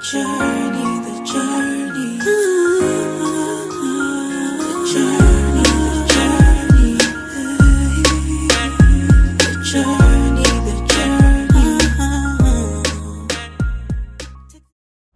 journey, the journey, the journey, the journey, the journey.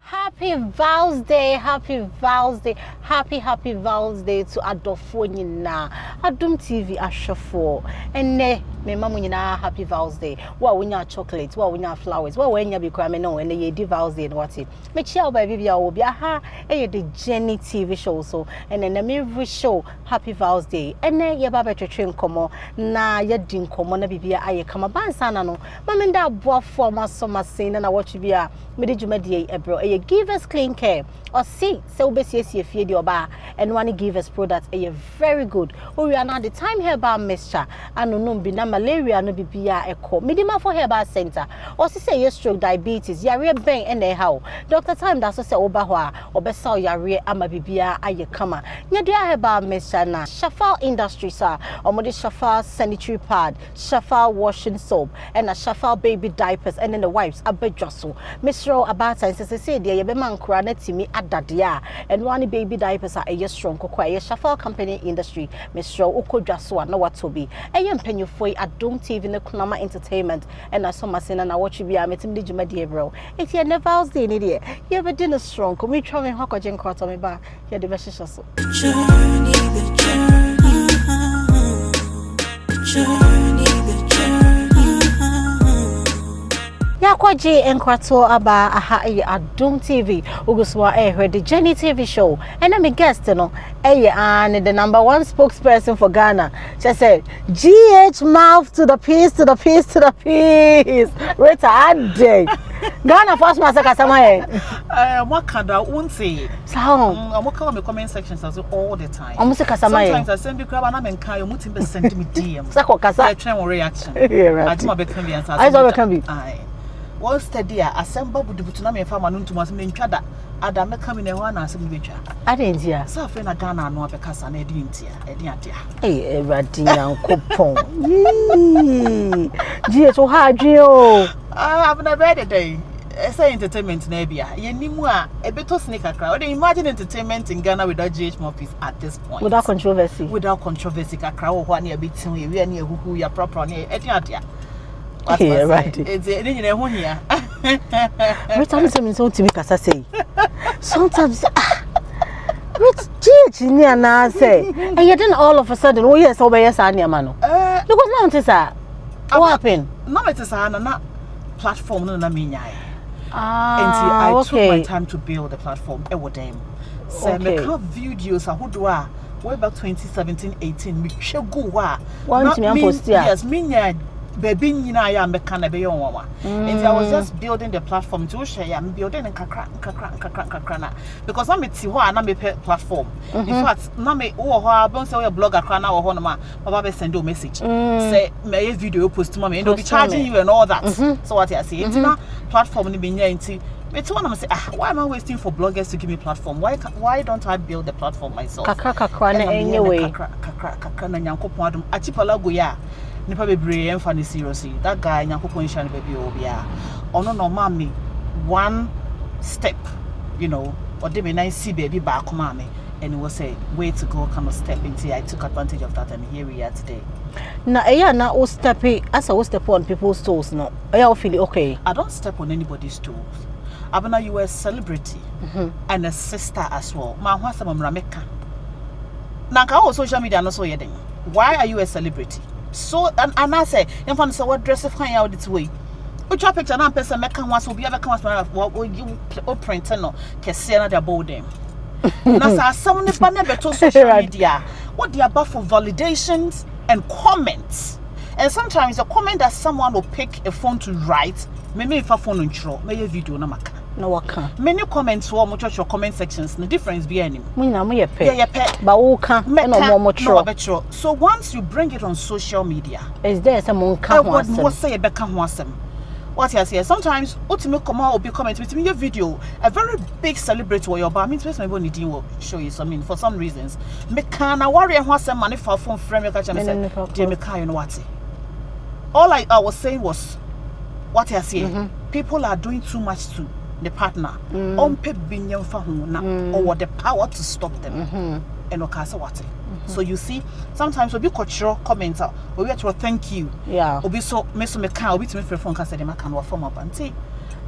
Happy Vows Day, happy Vows Day, happy Vows Day to Adofo nyina. Adum TV ashafo. Enne me mamu nyina happy Vows Day. Wa wonya chocolate, wa wonya flowers, wa wonya bi kwa me no enne ye di Vows Day no wati. Me chia oba bibia obi aha eye the Jenny TV show so enne na me every show happy Vows Day. Enne ye ba betwetwe nkomo na ye di nkomo na bibia aye kama bansa na no. Mama nda aboafo masoma sen na watch bia me di dwumade ebro eye give us clean care or see so obesiesi efie di oba and one give us products eye very good. We are now the time herbal mixture and bi na malaria no bibia eko medima for herbal center or say yes stroke diabetes yare ben and how Dr. Time that so say oba ho a obesa yare ama bibia aye kama nyadua herbal mixture na Shafal Industries omode Shafal sanitary pad, Shafal washing soap and a Shafal baby diapers and then the wipes abedwaso misro abata and say dey ye be man kra na timi adadea and one baby diapers are a strong kokwa ye Shafal company industry misro ukodwaso na watobi eye mpanyufo Adum TV ne Kunama entertainment and asoma sena na watch bia metim de dwumade bro eti e Vows Day ni de ye be di no strong ko me twa me hwakoje nkwato me ba ye de be hyehyɛ so Journey, the journey, journey, the journey. Yakwaji enkwato aba aha Adum TV uguswa the Jenny TV show and I'm a guest no and the #1 spokesperson for Ghana she said GH mouth to the piece to the piece to the piece Rita Ade Ghana first master kasama what can that won't say sound I'm working on the comment sections all the time sometimes I send because I'm in car you mutim be send me DM sako kasa I try reaction I do my best can be answer I can be one steady assemble with the butuna me farmer no to me ntwada ada me come in e ho na asem betwa adentia so afa na Ghana no abekasa na edi ntia edi adia Ewurade Nyankopon GH o ha adwen o Abena better day say entertainment na bia ye nimu a ebeto sneaker cry or imagine entertainment in Ghana without Ghmouthpiece at this point without controversy kakra wo ho na ebetin we wi na ehuhu ya proper na edi adia right it's any na ho hia every time so to me kasa say sometimes with GH ni ana say and you didn't all of a sudden oh yes obey yes ani ama no because now it is what happened no it is na platform no na me nyai I took my time to build the platform e wodem so me can videos ahodo a way back 2017-18 me hwegu wa want me post here yes me nyai baby nyina ya meka na be yon wa and I was just building the platform to share ya building kakra na because na me ti ho na me platform in fact na me wo ho abon say we blogger kra na wo ho no ma baba be send you message say me video post ma me and be charging you and all that so what I say na platform ni be nya nti me ti wanna say why am I wasting for bloggers to give me platform why don't I build the platform myself kakra na anyway kakra na Nyankopon adum achipala go ya nipa bebre emfa ne seriously that guy Nyankopon hia ne baby obia ono no ma me one step you know or dey me na see baby back ma me and it was a way to go kind of step into I took advantage of that and here we are today na na o step as I step on people's toes no I feel okay I don't step on anybody's toes Abena you a celebrity and a sister as well ma ho asem mrameka na ka social media no so yeden why are you a celebrity so and I say you find so what dress fine out this way we drop picture na person make kan was obi abeka was you print no kese na the boldem na sa some nipa na beto social media what they about for validations and comments and sometimes a comment that someone will pick a phone to write me if a phone intro me video na maka no waka many comments wo mo your comment sections the difference be any me na mo ye pe yeah pe ba wo kan no mo tro so once you bring it on social media is there some mo kan ho asem what say e be kan ho asem what you say sometimes ultimate come out be comment with me your video a very big celebrity where your bar means person me need will show you something for some reasons me can na worry ho asem man if phone frame you catch me say dey me kan you know what all I was saying was what I say people are doing too much to the partner on pe binyam fa ho na or the power to stop them and okasa what so you see sometimes we be cultural comments we be to thank you obi so me can obi to me phone can say dem can form up and say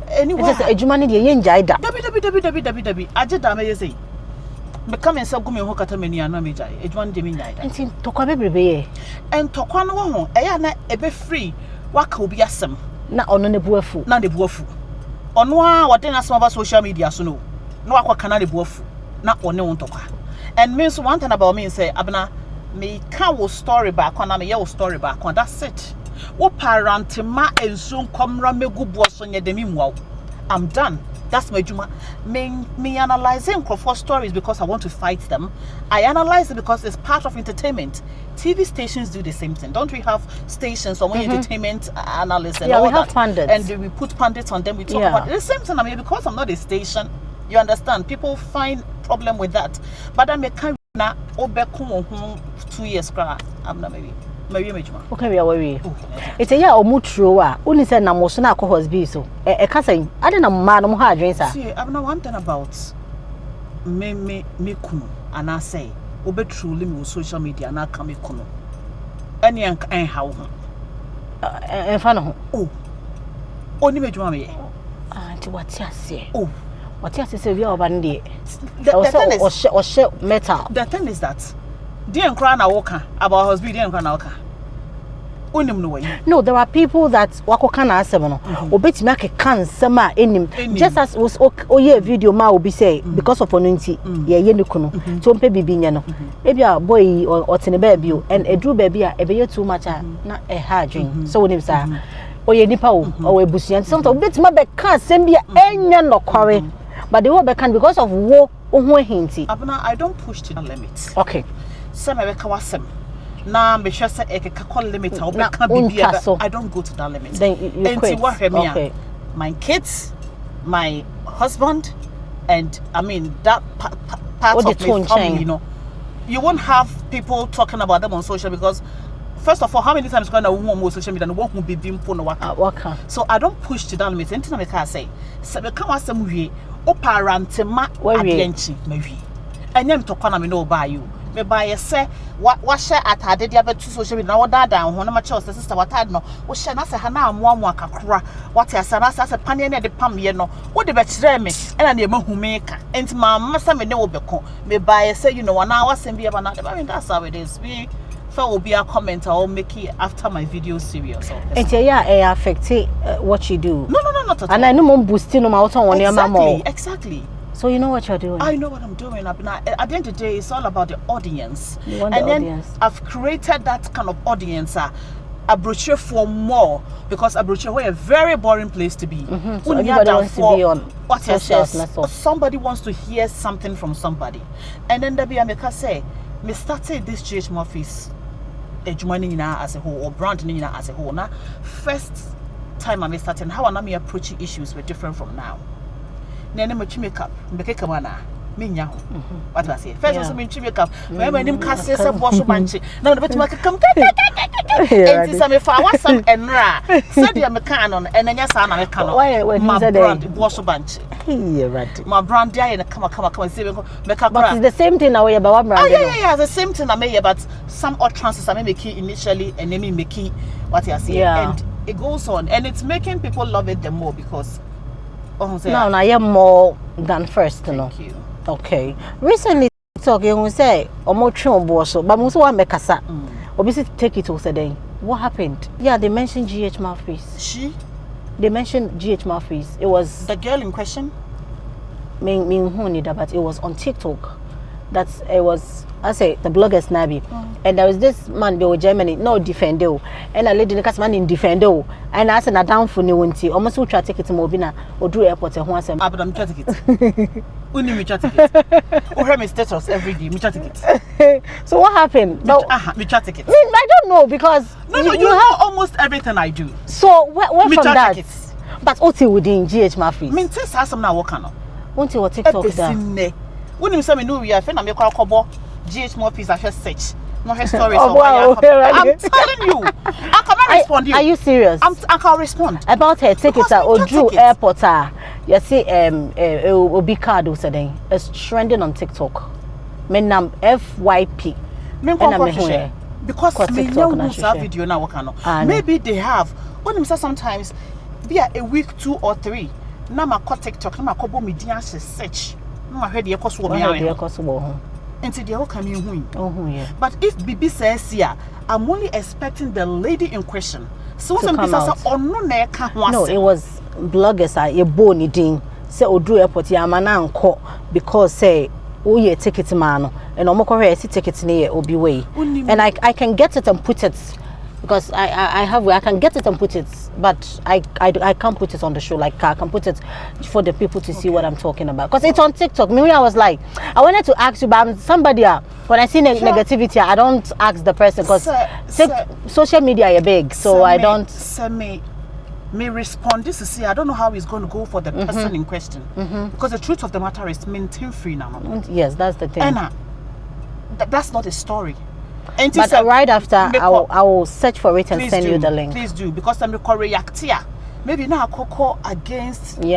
anyway it is ejuma ne de ye njai da www ageda me say me come and say go me ho kata mani ana me jai ejuma ne de me njai da nti tokwa bebrebe ye and tokwa no ho eya na ebe free waka obi asem na ono ne buafu na de buafu ono a wode na some about social media so no na wakwa kana de buafu na one won tokwa and means one thing about me say Abena me can wo story back on me your story back on that's it wo parent ma enso komra megu boso nye demi mwa I'm done that's my juma me analyzing for stories because I want to fight them I analyze it because it's part of entertainment TV stations do the same thing don't we have stations on entertainment analysts and all we have that pundits. And we put pundits on them we talk about it. The same thing I mean because I'm not a station you understand people find problem with that but I make na obeko 2 years cry I'm not maybe okay we are worry it's a year omutro a uni say na mo so na akọ be so e ka say ade na ma no mo ha adwen sa see I'm not one thing about me kunu and I say obetruly me on social media na ka me kunu any en ha wo en fa no ho oh oni medwuma me anti what ya say oh what you say we are bande the metal the thing is that dear nkra na woka about husband dear nkra na woka unim no way no there are people that wakoka na asem no obetimi akeka nsem a enim just as was oye video ma obi say because of onunti ye ye nukuno to mpe bibinya no ebi a boy otene ba bio and edru ba bia ebeye too much na e ha adwen so wonim sa oye nipa o ebusuan sometimes obetimi be ka asem bia enya nokore but they will be can because of wo ohun hinti Abena I don't push to the limit okay some e ka wasem na me hwe say e ka call limit I don't go to that limit then you quit okay my kids my husband and I mean that part of my family you know you won't have people talking about them on social because first of all, how many times can a woman on social media and won't be being put waka? So I don't push to that limit. Anything I can say, so we come some way, o parent ma adienchi maybe. And them to come me no buy you. Me buy you say what share at her dey about social media. Now that down one of my children sister what had no. What share na say hana amwa kakra. What ya say na say pan near the pam ye no. What the betre me and na hu maker. And my mama me no be kon. Me buy say you know one hour send be about that. I mean that's how it is. Will be a comment I'll make it after my video series. And yeah, affect what you do. No, not at all. And I know mom boosting no matter on your mama. Exactly. So you know what you're doing. I know what I'm doing. At the end of the day, it's all about the audience. You want and the then audience. I've created that kind of audience. A brochure for more because a brochure was a very boring place to be. So everybody wants to be on what somebody wants to hear something from somebody. And then the Biameka say, me started this Ghmouthpiece. Ejumani as a whole or brand as a whole. Now, first time I'm starting, how I'm approaching issues were different from now. Nene much makeup, make kamana, minya. What do I say? First, also mean makeup. Remember, him cast a wash banchi. Now, the better come. And this I'm for was some and ra. Said you're canon, and then yes, I'm a canon. Why when my brand wash banchi? My brand there and come and see makeup. But it's the same thing now about one brand. Yeah, the same thing I made, but some utterances I may make initially and then me making what you say. And it goes on and it's making people love it the more because now I am more than first, no. Thank you. Okay. Recently talking we say omo twen boso, but mo so wa mekasa. Obviously take it also then. What happened? Yeah, they mentioned Ghmouthpiece. They mentioned Ghmouthpiece. It was the girl in question. But it was on TikTok. That it was I say the blogger Snappy. And there was this man in Germany, no defender. And a lady in the man in defender. And I said na down for new one almost will try to take it to Mobina or do airport and once I'm trying to take it. Only me chat ticket. Oh, her my status every day. Me chat ticket. So what happened? Me chat ticket. I don't know because no, you have almost everything I do. So where from that? Tickets. But Oti within Ghmouthpiece. Me test has some now working on. Oti what TikTok there? When you say me know we are friend, I'm make Ghmouthpiece I just search. No her stories. Oh, wow. I'm telling you. respond you. Are you serious? I can't respond. About her tickets at Oju Airport. You see, Obi card was saying it's trending on TikTok. Menam FYP. Because me know video now. Maybe they have. When say sometimes, be a week 2 or 3. Na ma ko TikTok, na ma ko bo media search. Na ma hwe de ekoso me awe. Until they all come in. Yeah. But if Bibi says here, I'm only expecting the lady in question. So some people say, no, it was bloggers are a bony ding. Say Odu Airport ya mana nko because say oh yeah ticket man and omoko see ticket near Obi way. And I can get it and put it because I can get it and put it, but I can't put it on the show. Like I can put it for the people to see what I'm talking about because it's on TikTok. Maybe I was like, I wanted to ask you, but I'm somebody when I see negativity, I don't ask the person because social media is big, so I don't. May respond. This is I don't know how it's going to go for the person in question because the truth of the matter is maintain free now. Yes, that's the thing. And that's not a story. But right after, I will search for it and send you the link. Please do, because I'm react here. Maybe now Coco against the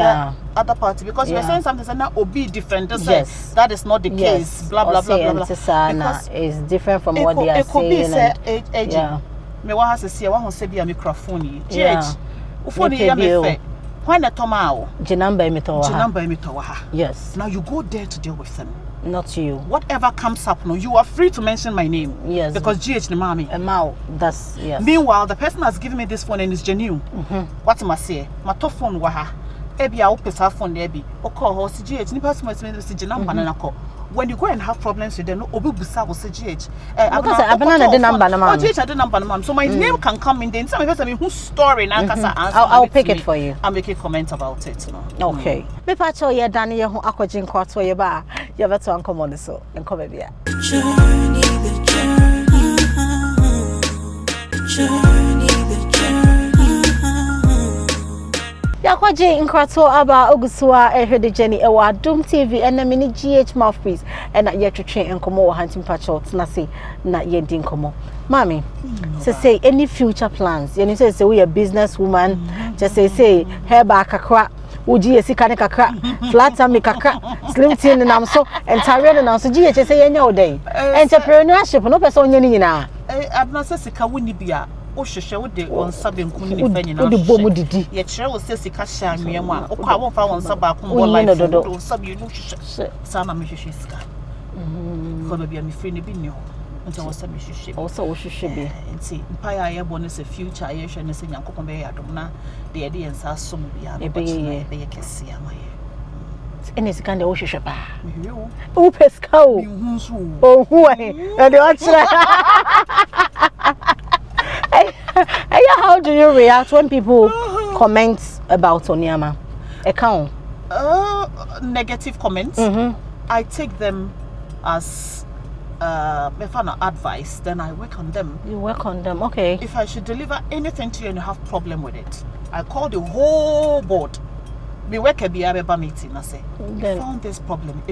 other party because you're saying something now Obi defend. Yes, that is not the case. Blah blah blah blah. Because it's different from what they are saying. Yeah. Me wa has say one say be a microphone. GH. Ufoni ya me fe. When the tomao. Jinamba emito. Jinamba emito ha. Yes. Now you go there to deal with them. Not you. Whatever comes up, no, you are free to mention my name. Yes. Because GH the mommy. That's yes. Meanwhile, the person has given me this phone and it's genuine. What am I say? My top phone waha. Ebi a open her phone ebi. Oko ho si GH ni person must say number na ko. When you go and have problems with them, Obi Busa will say GH. Because Abena the number na ma'am. Oh, GH the number na ma'am. So my name can come in there. Some person whose story na kasa answer. I'll pick it for you. I'll make a comment about it. No? Okay. Me pacho ye dani ye hu akojin kwato ye ba. Ye beto ankom on so. Enko be bia. Journey, the journey, the journey. Yakwaji inkwato aba ogusua ehwede jeni ewa Dum TV ena mini Ghmouthpiece ena ye twetwe enkomo wo hantim pacho tena se na ye di nkomo mami say any future plans you say we a business woman just say hair back kakra uji esika ne kakra flat tummy kakra slim thin na so entire na so GH say ye nya odai entrepreneurship no person nya ni nyina abna say sika woni bia o hwehwe wo de won sabe nkuni ni fa nyina wo de bomu didi ye kire wo say sika hya anwem a o kwa wo fa won saba ko bo life do sabe no hwehwe sama me hwehwe sika ko be bia me free ne bi ni ho nti wo sabe hwehwe o so wo hwehwe bi nti mpaya ye bo ne se future ye hwe ne se nyankopon be ya dom na de ye de yensa som bia no be ye kese amaye ene sika de wo hwehwe ba wo peska o o hu ai e de o kire how do you react when people comment about Onyama? Account? Negative comments. I take them as advice, then I work on them. You work on them, okay. If I should deliver anything to you and you have problem with it, I call the whole board. We work a meeting. I say, we found this problem.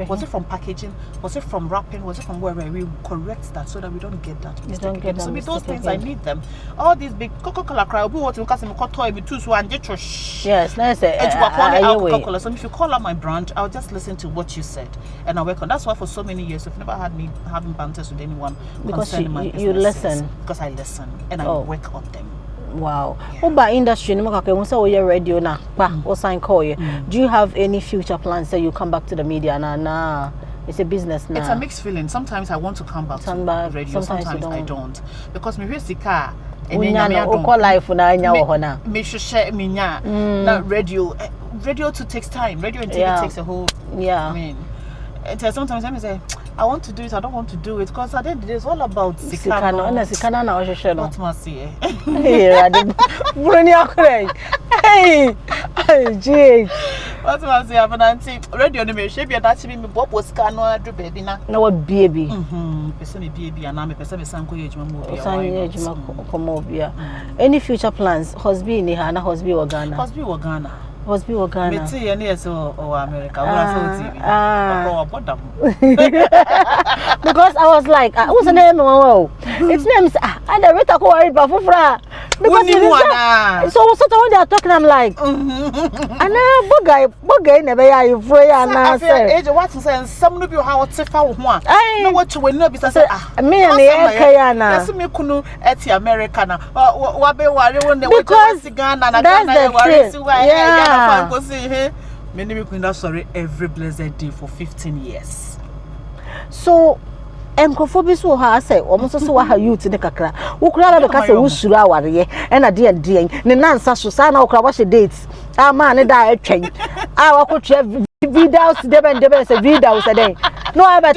Was it from packaging? Was it from wrapping? Was it from where we correct that so that we don't get that mistake? So with those things, I need them. All these big Coca-Cola cry. We want to because I'm toy with two so and get your yes, nice. Coca-Cola. So if you call out my brand, I'll just listen to what you said and I work on. That's why for so many years, I've never had me having banters with anyone because you listen. Because I listen and I work on them. Wow. Oba industry no makake won say we radio na pa o sign call you. Do you have any future plans that you come back to the media na it's a business now? It's a mixed feeling. Sometimes I want to come back to radio, sometimes I don't. Because me hear car and call life na anya wo ho na. Me share me nya na radio too takes time. Radio and TV takes a whole I mean sometimes I say I want to do it, I don't want to do it because at the end of the day it's all about sikano na sikana na ohwehwe no. What must say? Hey, Bruni akure. Hey, GH. What must say? Abena radio no me hwe bia that me bobo sikano adu baby na. Na what baby? Person me baby and me person me san ko yejuma mo bia. San yejuma ko mo bia. Any future plans? Husband ni ha na husband wa Ghana. Husband wa Ghana. Husband wa Ghana. Me see any so America. We because I was like, what's the name? Its name is I the rita ko worried about fufra. So what they are talking, I'm like, and boy never you free and I say, what to say, some of you how to found one. I know what you will know because me and the me kunu at America now. What be worry when they because Ghana and that's the thing. Many people sorry every blessed day for 15 years. So enkofobi so ha say omo so wa ha youth ne kakra wo kura ba ka say wo suru aware na de ne nansa so sa na wo kura wa she dates ma ne da atwen wa ko twa videos deben say videos dey no I bet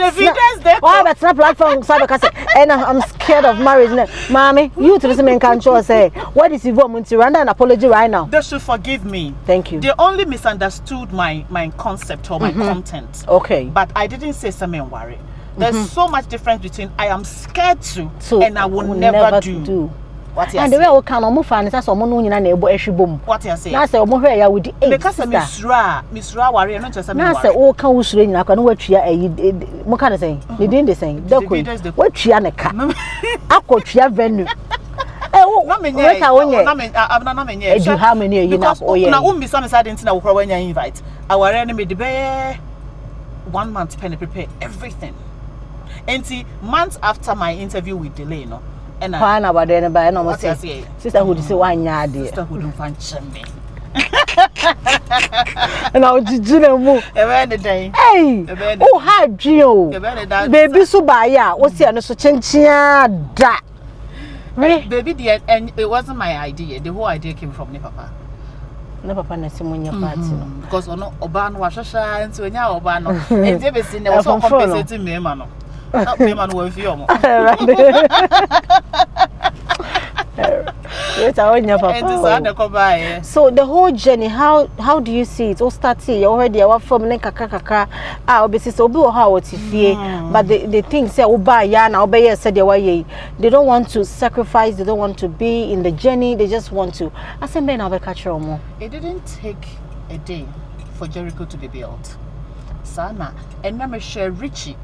na platform so be ka say and I'm scared of marriage mommy youth this men can show say what is you want to render an apology right now. They should forgive me. Thank you. They only misunderstood my concept or my content. Okay, but I didn't say something worry. There's so much difference between I am scared to and I will never do. What you and the way we can almost find is someone who na ebo ehwebom. What you say? Na say omo hwe ya with the age. Because misra worry no just say. Na say o kan usure nyina kwa no watwia mo kan say. They didn't say. Dakoi. Watwia ne ka. Akotwia venue. Na menye. Do how many you na o ye. Na umbi some side ntina wo kro wanya invite. Aware ne me de be 1 month pen prepare everything. And months after my interview with Delay, no, and I know about them by no say sisterhood say one yard sisterhood don't find me. And I did you move every day. Hey, oh, how Gio, baby, so by ya, what's the so chinchia da baby, dear, and it wasn't my idea. The whole idea came from papa. No papa na simunya party no because ono oba no wahwehwa nti onya oba no and they be seen there was compensating me man no. Not me man wo fi omo. So the whole journey, how do you see it? All started you already our from kakaka obviously so be how what but the thing say oba ya na oba said they don't want to sacrifice, they don't want to be in the journey, they just want to assemble na catch more. It didn't take a day for Jericho to be built. Sana and na me share Richie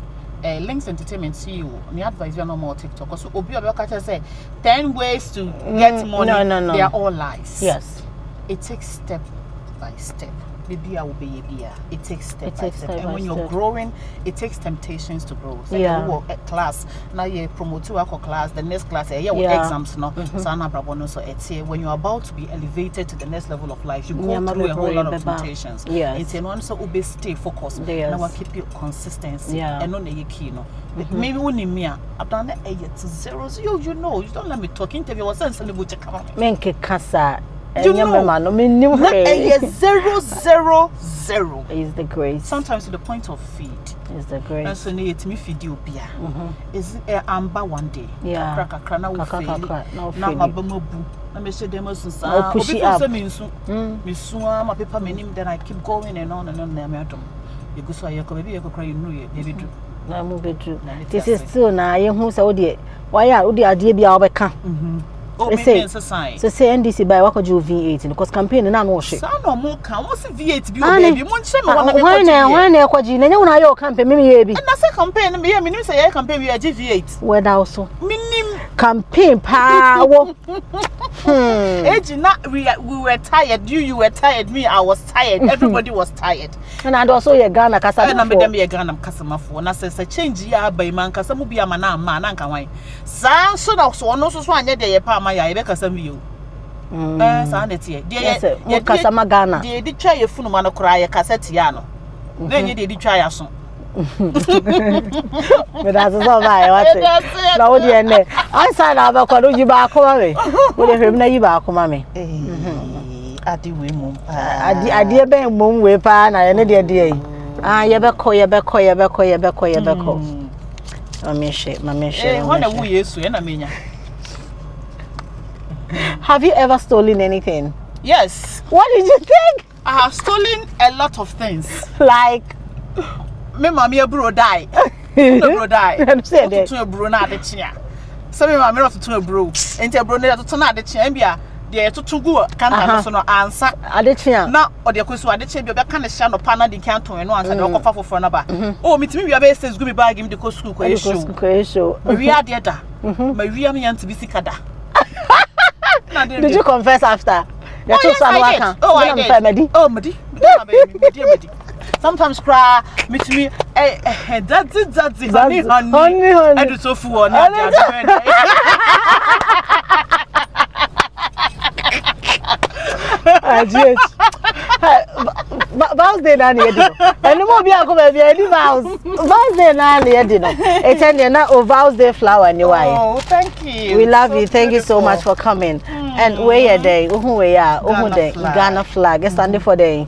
Links Entertainment CEO, me advise you no more TikTok. Because Obi say 10 ways to get money. No. They are all lies. Yes. It takes step by step. Maybe I will be a it takes step by step. And when you're growing, it takes temptations to grow. So you at class, now you promote to class, the next class, exams no. So when you're about to be elevated to the next level of life, you go through a whole lot of temptations. It's an one so obey stay focused. Now keep your consistency. And on the key no. Maybe when you me I've done it to zeros. You know, you don't let me talk interview was sensible to come on. Menke kasa. You know, 000 is the grace. Sometimes to the point of feed is the grace. And so need to me feed you beer. Is amber one day. Yeah. Crack now mabumu. Let me say them as push it up. My paper meaning then I keep going and on you go so you go maybe you go cry you know baby do. Na mu bedru. This is still na ye hu say odi why are odi ade bia obeka. Say NDC by what could you V8 because campaign na no she. Sa no mo kan wo se V8 bi o baby mo nche me wana me why na kwaji na nyuna yo campaign me ye bi. Na say campaign me me nim say ye campaign we agi V8. Where da also. Minim campaign pa wo. Age na we were tired, you were tired, me I was tired, everybody was tired. And I also ye Ghana kasa na me dem ye Ghana customer for na say change ya ba man kasa mu bia ma na nka wan. Sa so na so no so anya de ye pa ma ya be kasa mi yo. Sa na tie. De ye kasa ma Ghana. De di twa ye funu ma no kra ye kasa tie no. Na ye de di twa ya so. But that's all right. What? Now what do you know? I said about what you back home, me. What if you you back home, me? Adi we mum. Adi be mum we pa na ye ne de de. You be ko. Mama share. What na we yesu na menya. Have you ever stolen anything? Yes. What did you think? I have stolen a lot of things. Like me mama e bro die. Bro die. I'm saying that. To bro na de chia. So me mama no to bro. Enti bro na to na de chia bia de to gu kanta so no ansa ade chia. Na o de kwasu ade chia bia be ka na hia no pa na de kanton no ansa de okofa foforo na ba. Oh mitimi bia be says gu me bag im de ko school ko show. We are there da. Ma wi am yan to be sikada. Did you confess after? Oh, yes, I did. Oh, I did. Oh, Madi. Sometimes cry, meet me. That's it. Honey. I do so full on Vows day na near dinner. And no more be a go baby, any vows. Vows day na near dinner. It's na vows day flower and your Oh, thank you. We love you. Thank you so much for coming. And where are they? Who we are? Who they? Ghana flag. It's standing for the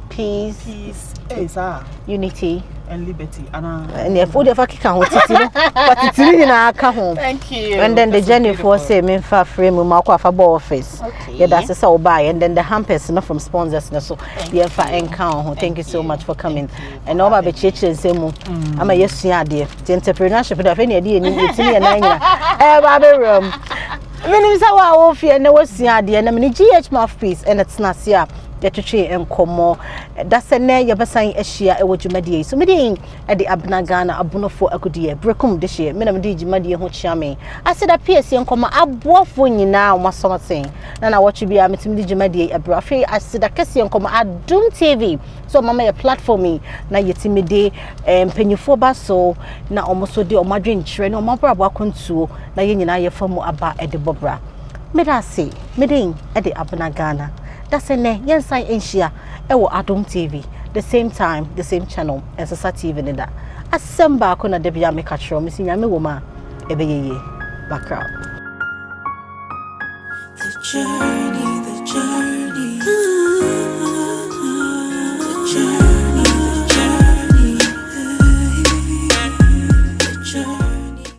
peace, unity, and liberty. And if all the fucking can but it's in our home. Thank you. And then the journey for say me for frame we mark off a office. Yeah, that's a buy. And then the hampers not from sponsors so yeah for encounter. Thank you so much for coming. And all my churches say mo I'm a yes yeah dear. The entrepreneurship of any idea in it's in baby room. Meaning say wa wo fie na wasia dear na me Ghmouthpiece and it's not here. Yetwe enkomo that's ne yebesan ahia e wodwumadie so medin e de Abena Ghana abunofo akudie brekum de hye me na mede dwumadie ho chiame aseda PS enkomo aboafo nyina masomaten na watch bia metimi de dwumadie abrafe aseda kese enkomo Adum TV so mama ye platform na yetimi de mpanyifo ba so na omoso de omadwen kyerɛ na omabra akontuo na ye nyina ye famu aba e de bobra medase medin e de Abena Ghana. That's a ne yen sign enshia ewo Adum TV the same time the same channel and society even in that asemba ko na de bia me ka kyerɛ me si nyame wo ma ebeyeye bakra The journey, the journey, the journey, the journey, the journey.